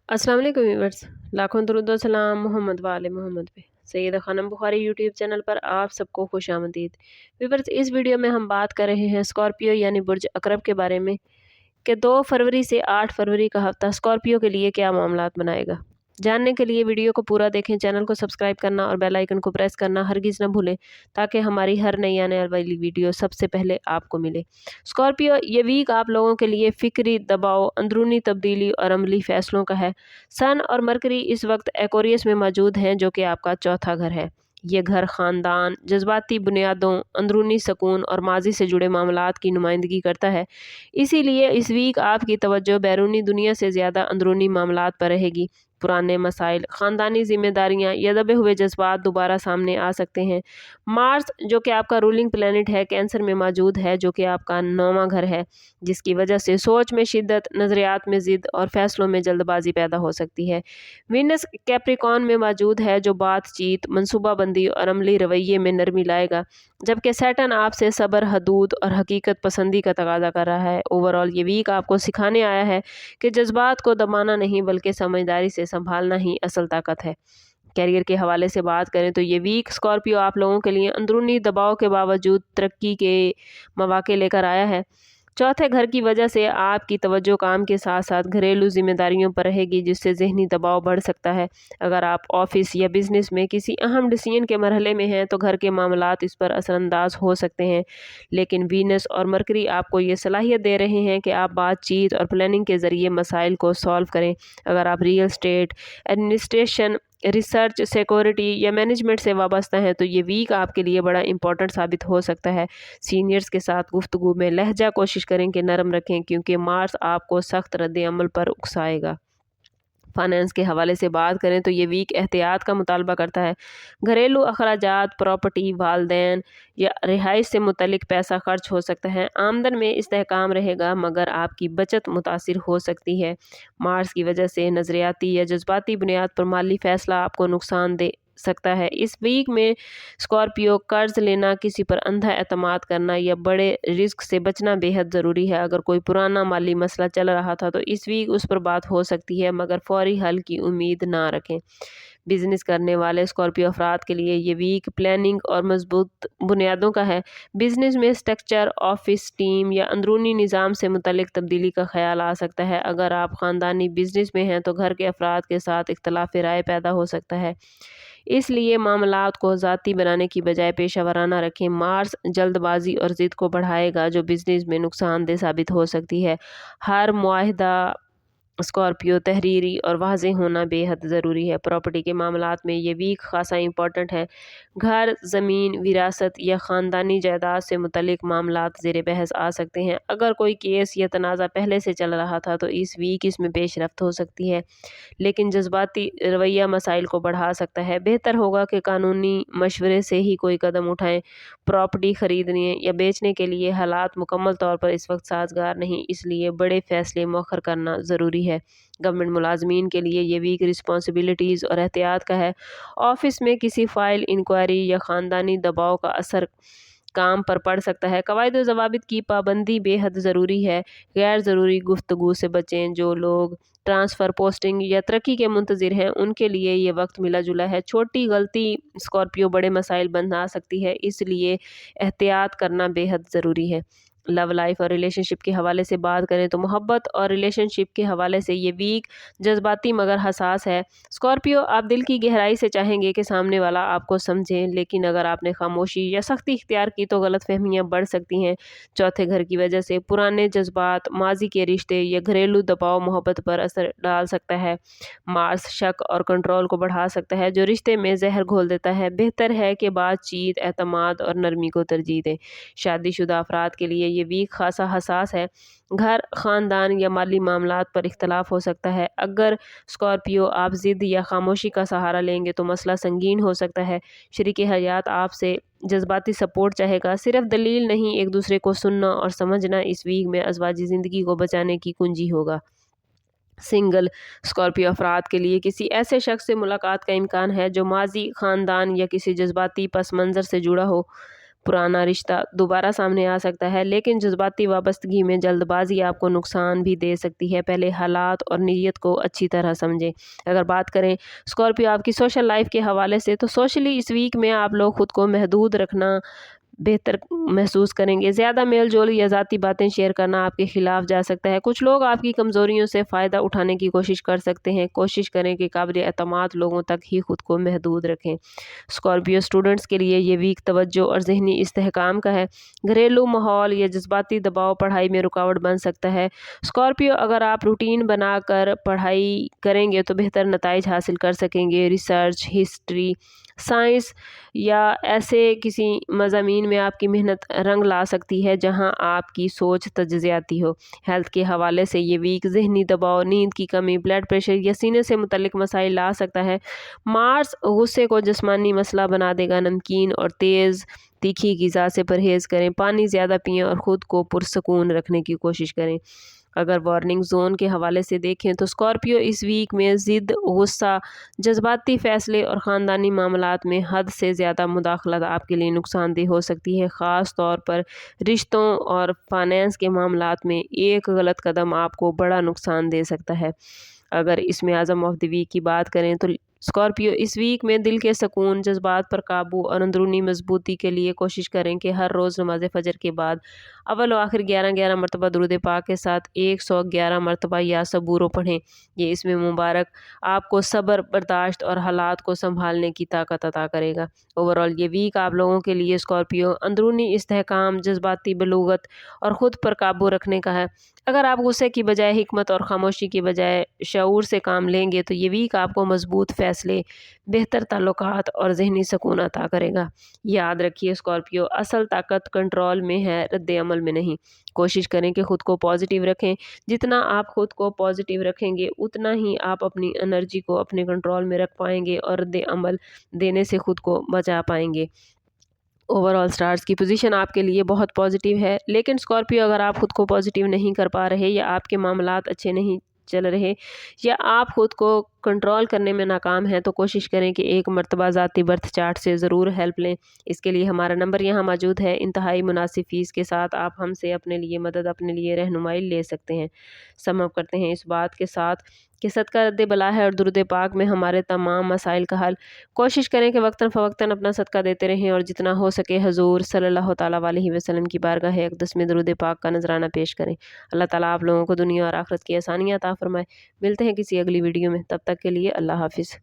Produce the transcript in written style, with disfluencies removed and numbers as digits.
अस्सलाम वालेकुम व्यूअर्स। लाखों दरूद व सलाम मोहम्मद वाले मोहम्मद पे। सैयदा खानम बुखारी यूट्यूब चैनल पर आप सबको खुश आमदीद। व्यूअर्स, इस वीडियो में हम बात कर रहे हैं स्कॉर्पियो यानी बुर्ज अकरब के बारे में कि 2 फरवरी से 8 फरवरी का हफ्ता स्कॉर्पियो के लिए क्या मामलात बनाएगा। जानने के लिए वीडियो को पूरा देखें, चैनल को सब्सक्राइब करना और बेल आइकन को प्रेस करना हरगिज़ न भूलें ताकि हमारी हर नई आने वाली वीडियो सबसे पहले आपको मिले। स्कॉर्पियो ये वीक आप लोगों के लिए फ़िक्री दबाव, अंदरूनी तब्दीली और अमली फ़ैसलों का है। सन और मरकरी इस वक्त एक्वेरियस में मौजूद हैं, जो कि आपका चौथा घर है। ये घर ख़ानदान, जज्बाती बुनियादों, अंदरूनी सकून और माजी से जुड़े मामलात की नुमाइंदगी करता है। इसीलिए इस वीक आपकी तवज्जो बैरूनी दुनिया से ज़्यादा अंदरूनी मामलात पर रहेगी। पुराने मसाइल, ख़ानदानी ज़िम्मेदारियाँ या दबे हुए जज्बात दोबारा सामने आ सकते हैं। मार्स, जो कि आपका रूलिंग प्लैनेट है, कैंसर में मौजूद है, जो कि आपका 9वां घर है, जिसकी वजह से सोच में शिद्दत, नज़रियात में ज़िद और फ़ैसलों में जल्दबाजी पैदा हो सकती है। वीनस कैप्रिकॉर्न में मौजूद है, जो बातचीत, मनसूबाबंदी और अमली रवैये में नरमी लाएगा, जबकि सैटर्न आपसे सब्र, हदूद और हकीकत पसंदी का तकाजा कर रहा है। ओवरऑल ये वीक आपको सिखाने आया है कि जज्बात को दबाना नहीं बल्कि समझदारी से संभालना ही असल ताकत है। कैरियर के हवाले से बात करें तो ये वीक स्कॉर्पियो आप लोगों के लिए अंदरूनी दबाव के बावजूद तरक्की के मौके लेकर आया है। चौथे घर की वजह से आपकी तवज्जो काम के साथ साथ घरेलू जिम्मेदारियों पर रहेगी, जिससे ज़हनी दबाव बढ़ सकता है। अगर आप ऑफिस या बिजनेस में किसी अहम डिसीजन के मरहले में हैं तो घर के मामलात इस पर असरअंदाज हो सकते हैं, लेकिन वीनस और मरकरी आपको ये सलाहियत दे रहे हैं कि आप बातचीत और प्लानिंग के ज़रिए मसाइल को सॉल्व करें। अगर आप real estate, administration, research, security या मैनेजमेंट से वाबस्ता हैं तो ये वीक आपके लिए बड़ा इंपॉर्टेंट साबित हो सकता है। सीनियर्स के साथ गुफ्तगू में लहजा कोशिश करें कि नरम रखें, क्योंकि मार्स आपको सख्त रद्द अमल पर उकसाएगा। फाइनेंस के हवाले से बात करें तो ये वीक एहतियात का मुतालबा करता है। घरेलू अखराजात, प्रॉपर्टी, वालदैन या रिहाइश से मुतलिक पैसा खर्च हो सकता है। आमदन में इस्तेहकाम रहेगा, मगर आपकी बचत मुतासिर हो सकती है। मार्स की वजह से नज़रियाती या जज्बाती बुनियाद पर माली फ़ैसला आपको नुकसान दे सकता है। इस वीक में स्कॉर्पियो कर्ज लेना, किसी पर अंधा एतमाद करना या बड़े रिस्क से बचना बेहद ज़रूरी है। अगर कोई पुराना माली मसला चल रहा था तो इस वीक उस पर बात हो सकती है, मगर फौरी हल की उम्मीद ना रखें। बिजनेस करने वाले स्कॉर्पियो अफराद के लिए ये वीक प्लानिंग और मजबूत बुनियादों का है। बिजनेस में स्ट्रक्चर, ऑफिस, टीम या अंदरूनी निज़ाम से मुतल्लिक तब्दीली का ख्याल आ सकता है। अगर आप ख़ानदानी बिजनेस में हैं तो घर के अफराद के साथ इख्तलाफ राय पैदा हो सकता है, इसलिए मामलात को ज़ाती बनाने की बजाय पेशा वराना रखें। मार्स जल्दबाजी और ज़िद को बढ़ाएगा, जो बिजनेस में नुकसानदेह साबित हो सकती है। हर मुआहदा स्कॉर्पियो तहरीरी और वाज़ेह होना बेहद ज़रूरी है। प्रॉपर्टी के मामलात में ये वीक ख़ासा इंपॉर्टेंट है। घर, ज़मीन, विरासत या ख़ानदानी जायदाद से मुतल्लिक मामलात ज़ेर बहस आ सकते हैं। अगर कोई केस या तनाज़ा पहले से चल रहा था तो इस वीक इसमें पेशरफ्त हो सकती है, लेकिन जज्बाती रवैया मसाइल को बढ़ा सकता है। बेहतर होगा कि कानूनी मशवरे से ही कोई कदम उठाएं। प्रॉपर्टी खरीदने या बेचने के लिए हालात मुकम्मल तौर पर इस वक्त साजगार नहीं, इसलिए बड़े फैसले मौखर करना ज़रूरी है। गवर्नमेंट मुलाजमीन के लिए ये वीक रिस्पॉन्सिबिलिटीज़ और एहतियात का है। ऑफिस में किसी फ़ाइल, इंक्वायरी या ख़ानदानी दबाव का असर काम पर पड़ सकता है। कवायद व ज़वाबित की पाबंदी बेहद ज़रूरी है। गैर ज़रूरी गुफ्तगू से बचें। जो लोग ट्रांसफ़र, पोस्टिंग या तरक्की के मुंतज़िर हैं उनके लिए ये वक्त मिला जुला है। छोटी गलती स्कॉर्पियो बड़े मसाइल बना सकती है, इसलिए एहतियात करना बेहद ज़रूरी है। लव लाइफ और रिलेशनशिप के हवाले से बात करें तो मोहब्बत और रिलेशनशिप के हवाले से ये वीक जज्बाती मगर हसास है। स्कॉर्पियो, आप दिल की गहराई से चाहेंगे कि सामने वाला आपको समझे, लेकिन अगर आपने खामोशी या सख्ती इख्तियार की तो गलतफहमियां बढ़ सकती हैं। चौथे घर की वजह से पुराने जज्बात, माजी के रिश्ते या घरेलू दबाव मोहब्बत पर असर डाल सकता है। मार्स शक और कंट्रोल को बढ़ा सकता है, जो रिश्ते में जहर घोल देता है। बेहतर है कि बातचीत, एतमाद और नरमी को तरजीह दें। शादीशुदा अफराद के लिए ये वीक खासा हसास है। घर, ख़ानदान या माली मामलात पर इख्तलाफ हो सकता है। अगर स्कॉर्पियो आप ज़िद या खामोशी का सहारा लेंगे तो मसला संगीन हो सकता है। शरीक हयात आपसे जज्बाती सपोर्ट चाहेगा, सिर्फ दलील नहीं, एक दूसरे को सुनना और समझना इस वीक में अज़वाजी ज़िंदगी को बचाने की कुंजी होगा। सिंगल स्कॉर्पियो अफराद के लिए किसी ऐसे शख्स से मुलाकात का इम्कान है जो माजी, ख़ानदान या किसी जज्बाती पस मंज़र से जुड़ा हो। पुराना रिश्ता दोबारा सामने आ सकता है, लेकिन जज्बाती वाबस्तगी में जल्दबाजी आपको नुकसान भी दे सकती है। पहले हालात और नीयत को अच्छी तरह समझें। अगर बात करें स्कॉर्पियो आपकी सोशल लाइफ के हवाले से, तो सोशली इस वीक में आप लोग खुद को महदूद रखना बेहतर महसूस करेंगे। ज़्यादा मेल जोल या ज़ाती बातें शेयर करना आपके खिलाफ जा सकता है। कुछ लोग आपकी कमज़ोरियों से फ़ायदा उठाने की कोशिश कर सकते हैं। कोशिश करें कि काबिल एतमाद लोगों तक ही खुद को महदूद रखें। स्कॉर्पियो स्टूडेंट्स के लिए ये वीक तवज्जो और ज़हनी इस्तेहकाम का है। घरेलू माहौल या जज्बाती दबाव पढ़ाई में रुकावट बन सकता है। स्कॉर्पियो अगर आप रूटीन बनाकर पढ़ाई करेंगे तो बेहतर नताइज हासिल कर सकेंगे। रिसर्च, हिस्ट्री, साइंस या ऐसे किसी मज़ामीन में आपकी मेहनत रंग ला सकती है जहां आपकी सोच तजज़ियाती हो। हेल्थ के हवाले से ये वीक ज़हनी दबाव, नींद की कमी, ब्लड प्रेशर या सीने से मुतल्लिक मसाइल ला सकता है। मार्स गुस्से को जिस्मानी मसला बना देगा। नमकीन और तेज़ तीखी ग़िज़ा से परहेज़ करें। पानी ज़्यादा पिएँ और ख़ुद को पुरसकून रखने की कोशिश करें। अगर वार्निंग जोन के हवाले से देखें तो स्कॉर्पियो इस वीक में ज़िद, गुस्सा, जज्बाती फ़ैसले और ख़ानदानी मामलात में हद से ज़्यादा मुदाखलत आपके लिए नुकसानदेह हो सकती है। ख़ास तौर पर रिश्तों और फाइनेंस के मामलात में एक गलत कदम आपको बड़ा नुकसान दे सकता है। अगर इसमें आज़म ऑफ द वीक की बात करें तो स्कॉर्पियो इस वीक में दिल के सुकून, जज्बात पर काबू और अंदरूनी मजबूती के लिए कोशिश करें कि हर रोज़ नमाज फ़जर के बाद अव्वल व आखिर 11-11 मरतबा दुरूद पाक के साथ 111 मरतबा या सबूरो पढ़ें। ये इसमें मुबारक आपको सब्र, बर्दाश्त और हालात को संभालने की ताकत अता करेगा। ओवरऑल ये वीक आप लोगों के लिए स्कॉर्पियो अंदरूनी इस्तेहकाम, जज्बाती बलूगत और ख़ुद पर काबू रखने का है। अगर आप गुस्से की बजाय हिकमत और खामोशी की बजाय शऊर से काम लेंगे तो ये वीक आपको मजबूत फ़ैसले, बेहतर ताल्लुकात और ज़हनी सुकून अता करेगा। याद रखिए स्कॉर्पियो असल ताकत कंट्रोल में है, रद्द-ए-अमल में नहीं। कोशिश करें कि ख़ुद को पॉजिटिव रखें। जितना आप ख़ुद को पॉजिटिव रखेंगे उतना ही आप अपनी एनर्जी को अपने कंट्रोल में रख पाएंगे और रद्द-ए-अमल देने से ख़ुद को बचा पाएंगे। ओवरऑल स्टार्स की पोजीशन आपके लिए बहुत पॉजिटिव है, लेकिन स्कॉर्पियो अगर आप खुद को पॉजिटिव नहीं कर पा रहे या आपके मामलात अच्छे नहीं चल रहे या आप खुद को कंट्रोल करने में नाकाम हैं, तो कोशिश करें कि एक मरतबा ज़ाती बर्थ चार्ट से ज़रूर हेल्प लें। इसके लिए हमारा नंबर यहाँ मौजूद है। इंतहाई मुनासिब फ़ीस के साथ आप हमसे अपने लिए मदद, अपने लिए रहनुमाई ले सकते हैं। सम अप करते हैं इस बात के साथ कि सदका रद्द बला है और दुरूद पाक में हमारे तमाम मसाइल का हल। कोशिश करें कि वक्तन फ़वक्तन अपना सदका देते रहें और जितना हो सके हजूर सल्लल्लाहु तआला अलैहि वसल्लम की बारगाह अक़दस में दुरूद पाक का नजराना पेश करें। अल्लाह ताला आप लोगों को दुनिया और आखिरत की आसानियाँ अता फरमाए। मिलते हैं किसी अगली वीडियो में, तब तक के लिए अल्लाह हाफ़िज़।